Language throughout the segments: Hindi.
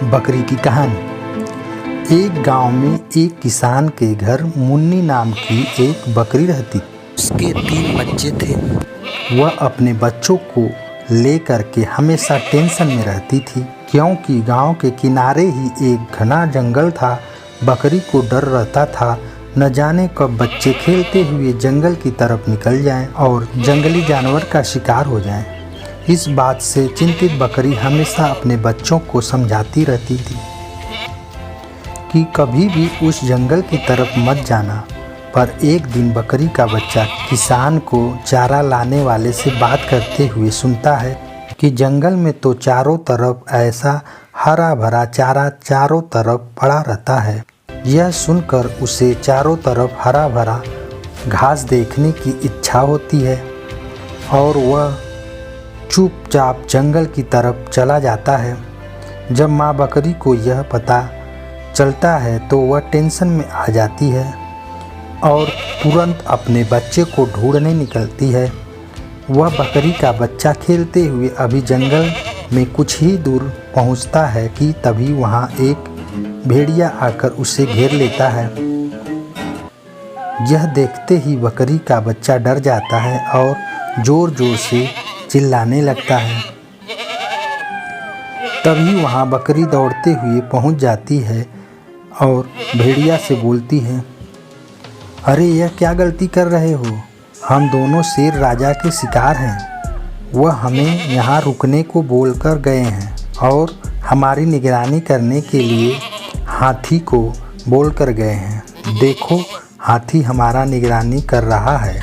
बकरी की कहानी। एक गांव में एक किसान के घर मुन्नी नाम की एक बकरी रहती। उसके 3 बच्चे थे। वह अपने बच्चों को लेकर के हमेशा टेंशन में रहती थी, क्योंकि गांव के किनारे ही एक घना जंगल था। बकरी को डर रहता था न जाने कब बच्चे खेलते हुए जंगल की तरफ निकल जाएं और जंगली जानवर का शिकार हो जाएं। इस बात से चिंतित बकरी हमेशा अपने बच्चों को समझाती रहती थी कि कभी भी उस जंगल की तरफ मत जाना। पर एक दिन बकरी का बच्चा किसान को चारा लाने वाले से बात करते हुए सुनता है कि जंगल में तो चारों तरफ ऐसा हरा भरा चारा चारों तरफ पड़ा रहता है। यह सुनकर उसे चारों तरफ हरा भरा घास देखने की इच्छा होती है और वह चुपचाप जंगल की तरफ चला जाता है। जब माँ बकरी को यह पता चलता है तो वह टेंशन में आ जाती है और तुरंत अपने बच्चे को ढूंढने निकलती है। वह बकरी का बच्चा खेलते हुए अभी जंगल में कुछ ही दूर पहुंचता है कि तभी वहां एक भेड़िया आकर उसे घेर लेता है। यह देखते ही बकरी का बच्चा डर जाता है और जोर जोर से चिल्लाने लगता है। तभी वहां बकरी दौड़ते हुए पहुंच जाती है और भेड़िया से बोलती है, अरे यह क्या गलती कर रहे हो? हम दोनों शेर राजा के शिकार हैं। वह हमें यहाँ रुकने को बोलकर गए हैं और हमारी निगरानी करने के लिए हाथी को बोलकर गए हैं। देखो, हाथी हमारा निगरानी कर रहा है।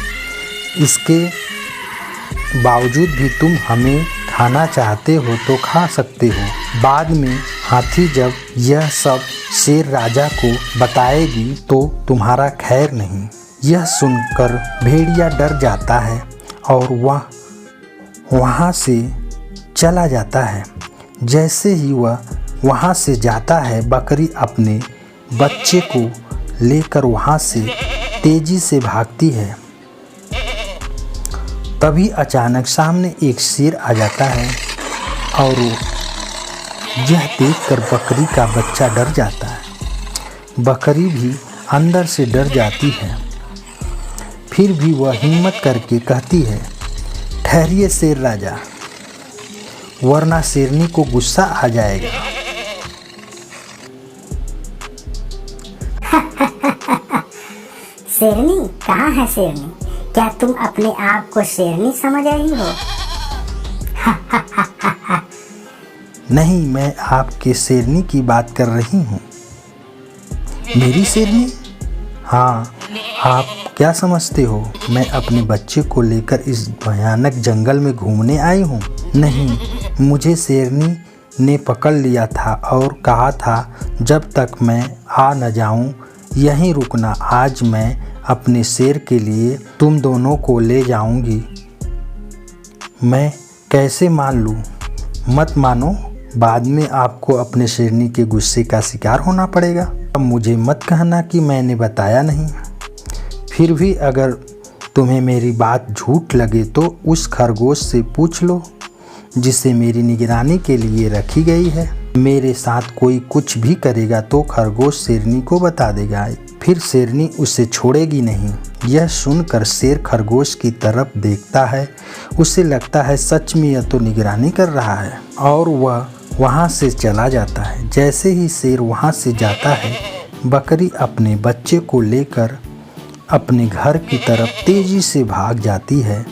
इसके बावजूद भी तुम हमें खाना चाहते हो तो खा सकते हो। बाद में हाथी जब यह सब शेर राजा को बताएगी तो तुम्हारा खैर नहीं। यह सुनकर भेड़िया डर जाता है और वह वहाँ से चला जाता है। जैसे ही वह वहाँ से जाता है, बकरी अपने बच्चे को लेकर वहाँ से तेजी से भागती है। तभी अचानक सामने एक शेर आ जाता है और यह देखकर बकरी का बच्चा डर जाता है। बकरी भी अंदर से डर जाती है, फिर भी वह हिम्मत करके कहती है, ठहरिए शेर राजा, वरना शेरनी को गुस्सा आ जाएगा। शेरनी? कहाँ है शेरनी? क्या तुम अपने आप को शेरनी समझ रही हो? नहीं, मैं आपके शेरनी की बात कर रही हूँ। मेरी शेरनी? हाँ, आप क्या समझते हो मैं अपने बच्चे को लेकर इस भयानक जंगल में घूमने आई हूँ? नहीं, मुझे शेरनी ने पकड़ लिया था और कहा था जब तक मैं आ न जाऊँ यहीं रुकना। आज मैं अपने शेर के लिए तुम दोनों को ले जाऊंगी। मैं कैसे मान लूँ? मत मानो, बाद में आपको अपने शेरनी के गुस्से का शिकार होना पड़ेगा। अब मुझे मत कहना कि मैंने बताया नहीं। फिर भी अगर तुम्हें मेरी बात झूठ लगे तो उस खरगोश से पूछ लो जिसे मेरी निगरानी के लिए रखी गई है। मेरे साथ कोई कुछ भी करेगा तो खरगोश शेरनी को बता देगा, फिर शेरनी उसे छोड़ेगी नहीं। यह सुनकर शेर खरगोश की तरफ देखता है। उसे लगता है सच में यह तो निगरानी कर रहा है और वह वहाँ से चला जाता है। जैसे ही शेर वहाँ से जाता है, बकरी अपने बच्चे को लेकर अपने घर की तरफ तेजी से भाग जाती है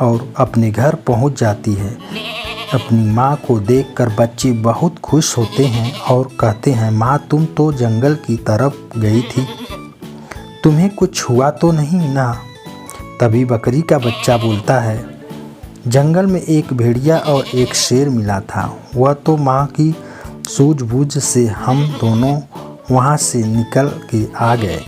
और अपने घर पहुँच जाती है। अपनी माँ को देखकर बच्चे बहुत खुश होते हैं और कहते हैं, माँ तुम तो जंगल की तरफ गई थी, तुम्हें कुछ हुआ तो नहीं ना? तभी बकरी का बच्चा बोलता है, जंगल में एक भेड़िया और एक शेर मिला था। वह तो माँ की सूझबूझ से हम दोनों वहाँ से निकल के आ गए।